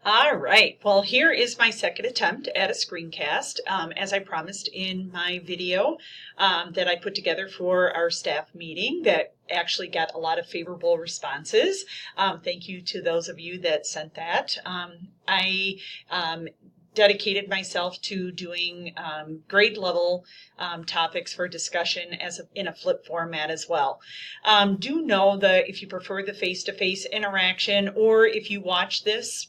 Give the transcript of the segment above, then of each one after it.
All right, well, here is my second attempt at a screencast. As I promised in my video that I put together for our staff meeting that actually got a lot of favorable responses. Thank you to those of you that sent that. I dedicated myself to doing grade level topics for discussion in a flip format as well. Do know that if you prefer the face-to-face interaction, or if you watch this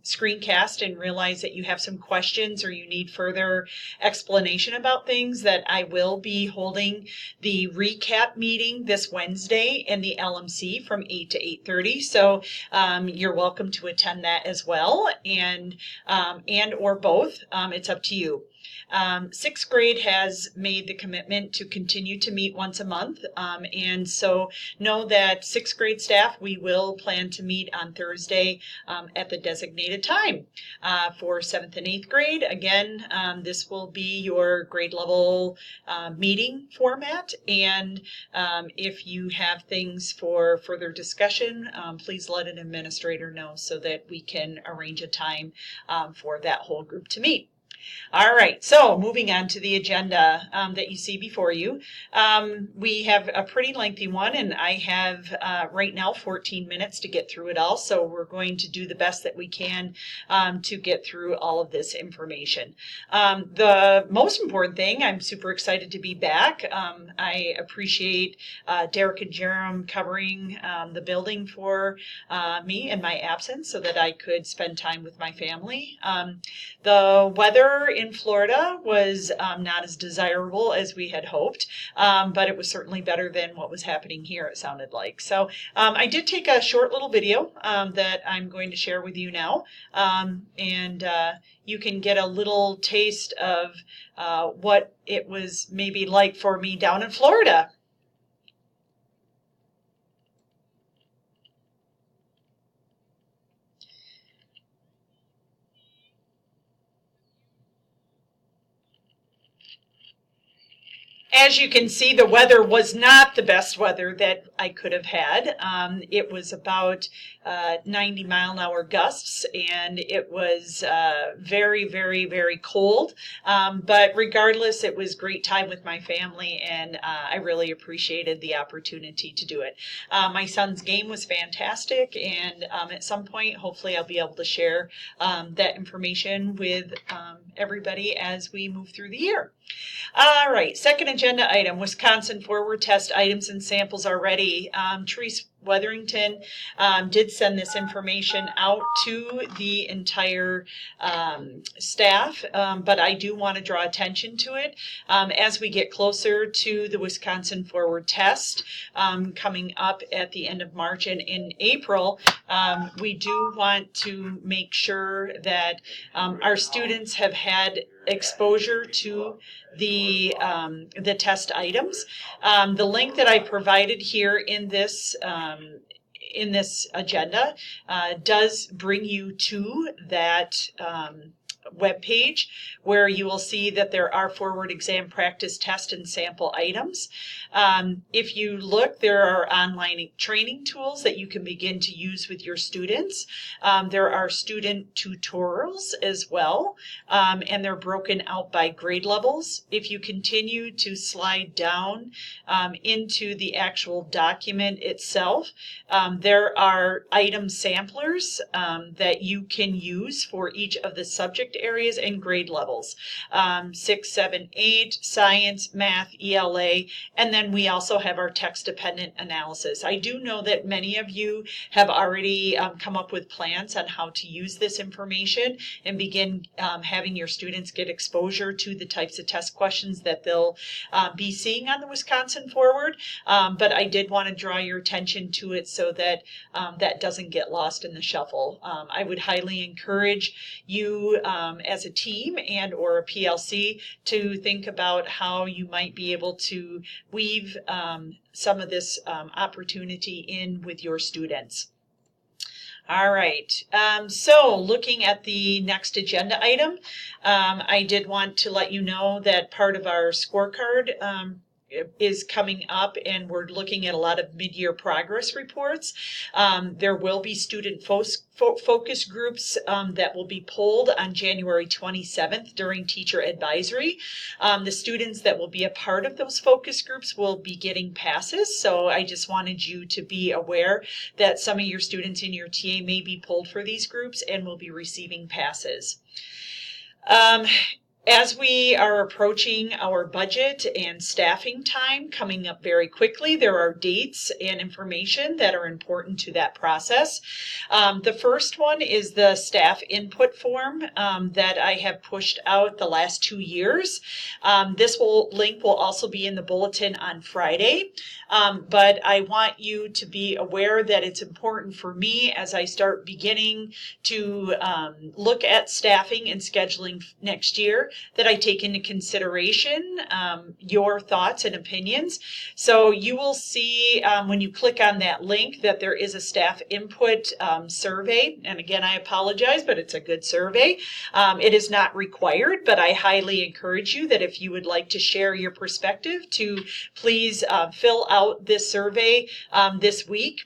screencast and realize that you have some questions or you need further explanation about things, that I will be holding the recap meeting this Wednesday in the LMC from 8 to 8:30. So you're welcome to attend that as well, and or both. It's up to you. Sixth grade has made the commitment to continue to meet once a month, and so know that sixth grade staff, we will plan to meet on Thursday at the designated time. For seventh and eighth grade, again, this will be your grade level meeting format, and if you have things for further discussion, please let an administrator know so that we can arrange a time for that whole group to meet. All right, so moving on to the agenda that you see before you. We have a pretty lengthy one, and I have right now 14 minutes to get through it all, so we're going to do the best that we can to get through all of this information. The most important thing, I'm super excited to be back. I appreciate Derek and Jerem covering the building for me in my absence so that I could spend time with my family. The weather in Florida was not as desirable as we had hoped, but it was certainly better than what was happening here, it sounded like. So I did take a short little video that I'm going to share with you now, and you can get a little taste of what it was maybe like for me down in Florida. As you can see, the weather was not the best weather that I could have had. It was about 90-mile-an-hour gusts, and it was very, very, very cold. But regardless, it was great time with my family, and I really appreciated the opportunity to do it. My son's game was fantastic, and at some point, hopefully, I'll be able to share that information with everybody as we move through the year. All right, second agenda item, Wisconsin forward test items and samples are ready. Therese Weatherington did send this information out to the entire staff, but I do want to draw attention to it. As we get closer to the Wisconsin forward test coming up at the end of March and in April, we do want to make sure that our students have had exposure to the test items. The link that I provided here in this agenda does bring you to that web page, where you will see that there are forward exam practice test and sample items. If you look, there are online training tools that you can begin to use with your students. There are student tutorials as well, and they're broken out by grade levels. If you continue to slide down into the actual document itself, there are item samplers that you can use for each of the subject areas and grade levels. 6, 7, 8, science, math, ELA, and then we also have our text-dependent analysis. I do know that many of you have already come up with plans on how to use this information and begin having your students get exposure to the types of test questions that they'll be seeing on the Wisconsin Forward, but I did want to draw your attention to it so that that doesn't get lost in the shuffle. I would highly encourage you as a team and or a PLC to think about how you might be able to weave some of this opportunity in with your students. All right, so looking at the next agenda item, I did want to let you know that part of our scorecard is coming up, and we're looking at a lot of mid-year progress reports. There will be student focus groups that will be polled on January 27th during teacher advisory. The students that will be a part of those focus groups will be getting passes, so I just wanted you to be aware that some of your students in your TA may be polled for these groups and will be receiving passes. As we are approaching our budget and staffing time coming up very quickly, there are dates and information that are important to that process. The first one is the staff input form that I have pushed out the last 2 years. This link will also be in the bulletin on Friday, but I want you to be aware that it's important for me as I start beginning to look at staffing and scheduling next year that I take into consideration your thoughts and opinions. So you will see when you click on that link that there is a staff input survey. And again, I apologize, but it's a good survey. It is not required, but I highly encourage you that if you would like to share your perspective, to please fill out this survey this week.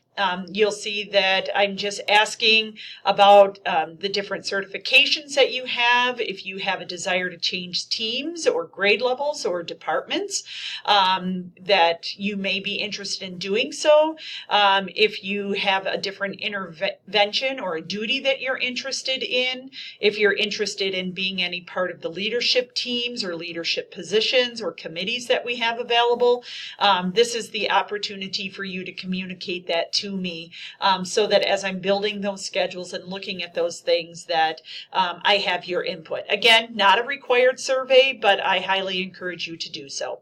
You'll see that I'm just asking about the different certifications that you have, if you have a desire to change teams or grade levels or departments, that you may be interested in doing so. If you have a different intervention or a duty that you're interested in, if you're interested in being any part of the leadership teams or leadership positions or committees that we have available, this is the opportunity for you to communicate that to me, so that as I'm building those schedules and looking at those things that I have your input. Again, not a required survey, but I highly encourage you to do so.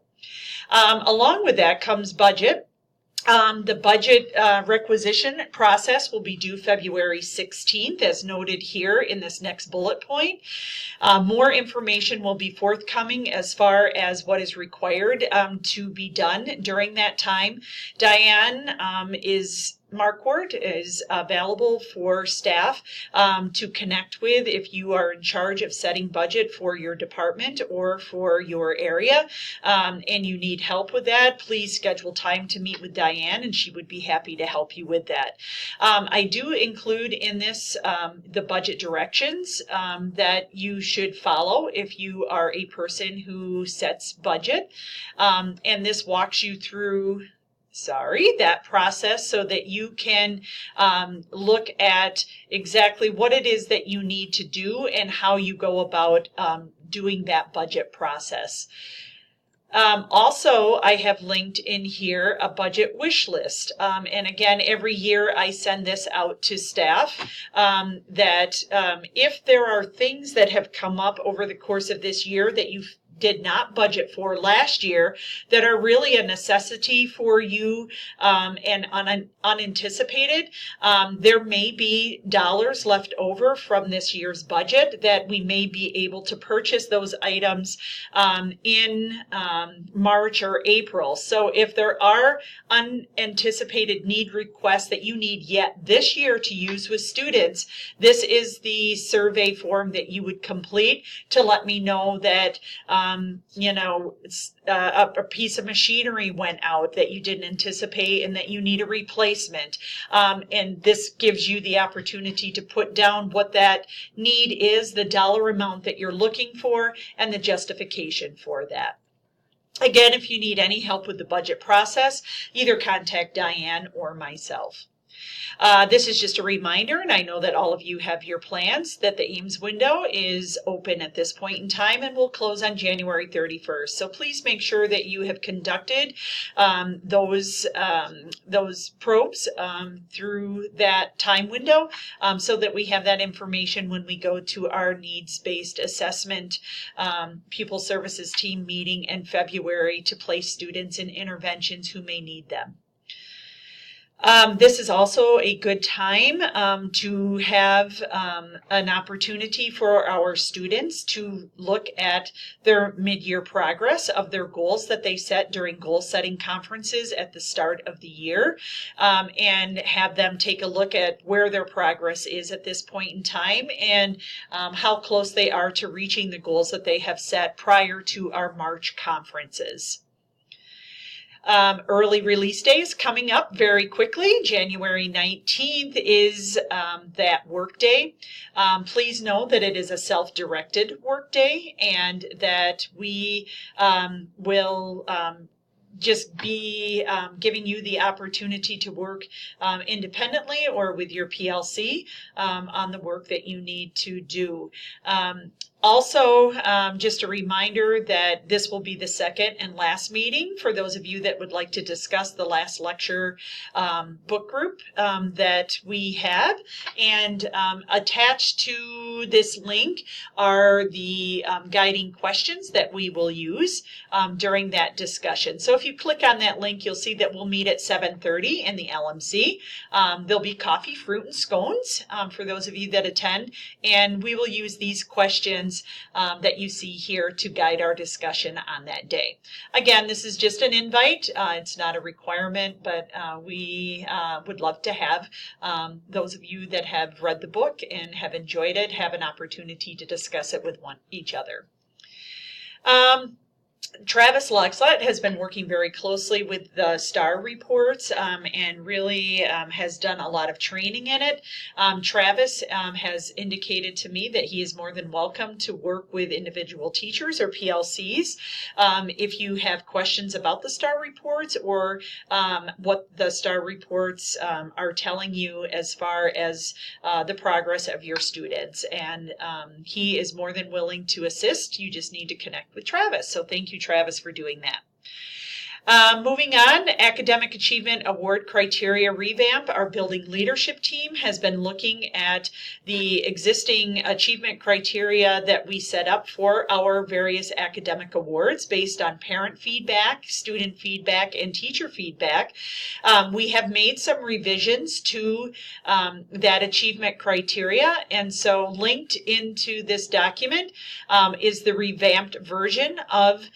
Along with that comes budget. The budget requisition process will be due February 16th, as noted here in this next bullet point. More information will be forthcoming as far as what is required to be done during that time. Diane Marquardt is available for staff to connect with if you are in charge of setting budget for your department or for your area, and you need help with that. Please schedule time to meet with Diane, and she would be happy to help you with that. I do include in this the budget directions that you should follow if you are a person who sets budget, and this walks you through that process so that you can look at exactly what it is that you need to do and how you go about doing that budget process. Also, I have linked in here a budget wish list. And again, every year I send this out to staff that if there are things that have come up over the course of this year that you did not budget for last year that are really a necessity for you and unanticipated, there may be dollars left over from this year's budget that we may be able to purchase those items in March or April. So if there are unanticipated need requests that you need yet this year to use with students, this is the survey form that you would complete to let me know that a piece of machinery went out that you didn't anticipate and that you need a replacement. And this gives you the opportunity to put down what that need is, the dollar amount that you're looking for, and the justification for that. Again, if you need any help with the budget process, either contact Diane or myself. This is just a reminder, and I know that all of you have your plans, that the Ames window is open at this point in time and will close on January 31st. So please make sure that you have conducted those probes through that time window so that we have that information when we go to our needs-based assessment pupil services team meeting in February to place students in interventions who may need them. This is also a good time to have an opportunity for our students to look at their mid-year progress of their goals that they set during goal-setting conferences at the start of the year, and have them take a look at where their progress is at this point in time and how close they are to reaching the goals that they have set prior to our March conferences. Early release day is coming up very quickly. January 19th is that work day. Please know that it is a self-directed work day and that we will just be giving you the opportunity to work independently or with your PLC on the work that you need to do. Also, just a reminder that this will be the second and last meeting for those of you that would like to discuss the last lecture book group that we have. And attached to this link are the guiding questions that we will use during that discussion. So if you click on that link, you'll see that we'll meet at 7:30 in the LMC. There'll be coffee, fruit, and scones for those of you that attend, and we will use these questions that you see here to guide our discussion on that day. Again, this is just an invite. It's not a requirement, but we would love to have those of you that have read the book and have enjoyed it have an opportunity to discuss it with each other. Travis Loxlett has been working very closely with the STAR reports and really has done a lot of training in it. Travis has indicated to me that he is more than welcome to work with individual teachers or PLCs. If you have questions about the STAR reports or what the STAR reports are telling you as far as the progress of your students. And he is more than willing to assist. You just need to connect with Travis. So thank you, Travis, for doing that. Moving on, Academic Achievement Award Criteria Revamp. Our Building Leadership team has been looking at the existing achievement criteria that we set up for our various academic awards based on parent feedback, student feedback, and teacher feedback. We have made some revisions to that achievement criteria, and so linked into this document is the revamped version of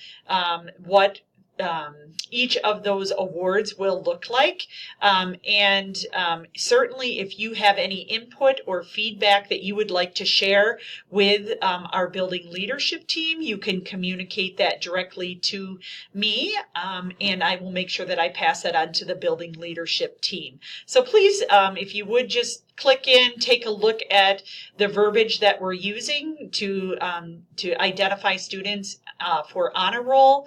what each of those awards will look like. Certainly if you have any input or feedback that you would like to share with our Building Leadership team, you can communicate that directly to me, and I will make sure that I pass that on to the Building Leadership team. So please, if you would just click in, take a look at the verbiage that we're using to identify students for honor roll,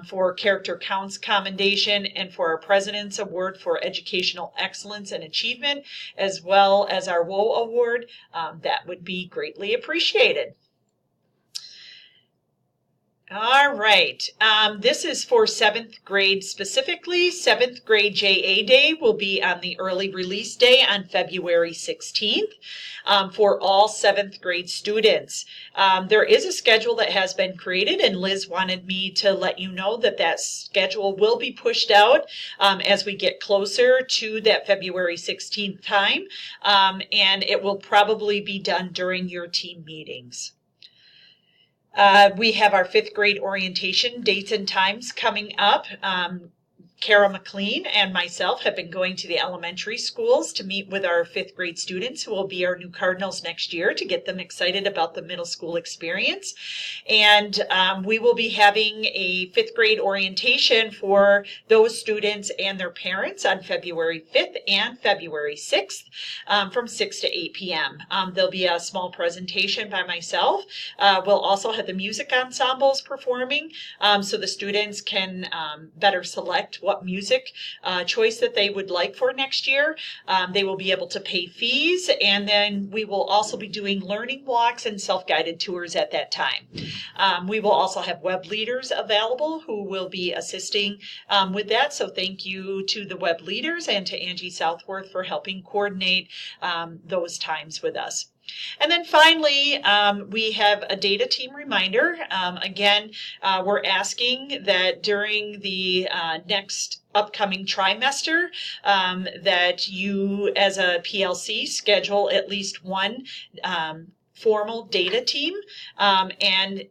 for character counts commendation, and for our President's Award for Educational Excellence and Achievement, as well as our WOA Award. That would be greatly appreciated. All right, this is for 7th grade specifically. 7th grade JA Day will be on the early release day on February 16th for all 7th grade students. There is a schedule that has been created, and Liz wanted me to let you know that that schedule will be pushed out as we get closer to that February 16th time, and it will probably be done during your team meetings. We have our 5th grade orientation dates and times coming up. Kara McLean and myself have been going to the elementary schools to meet with our 5th grade students who will be our new Cardinals next year to get them excited about the middle school experience. And we will be having a 5th grade orientation for those students and their parents on February 5th and February 6th from 6 to 8 p.m. There'll be a small presentation by myself. We'll also have the music ensembles performing so the students can better select what music choice that they would like for next year. They will be able to pay fees, and then we will also be doing learning walks and self-guided tours at that time. We will also have web leaders available who will be assisting with that, so thank you to the web leaders and to Angie Southworth for helping coordinate those times with us. And then finally, we have a data team reminder. Again, we're asking that during the next upcoming trimester that you as a PLC schedule at least one formal data team, and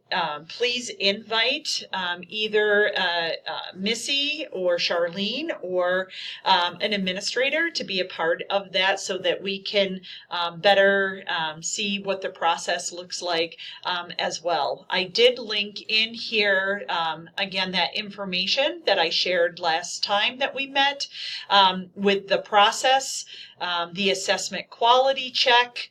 please invite either Missy or Charlene or an administrator to be a part of that so that we can better see what the process looks like as well. I did link in here, again, that information that I shared last time that we met with the process, the assessment quality check,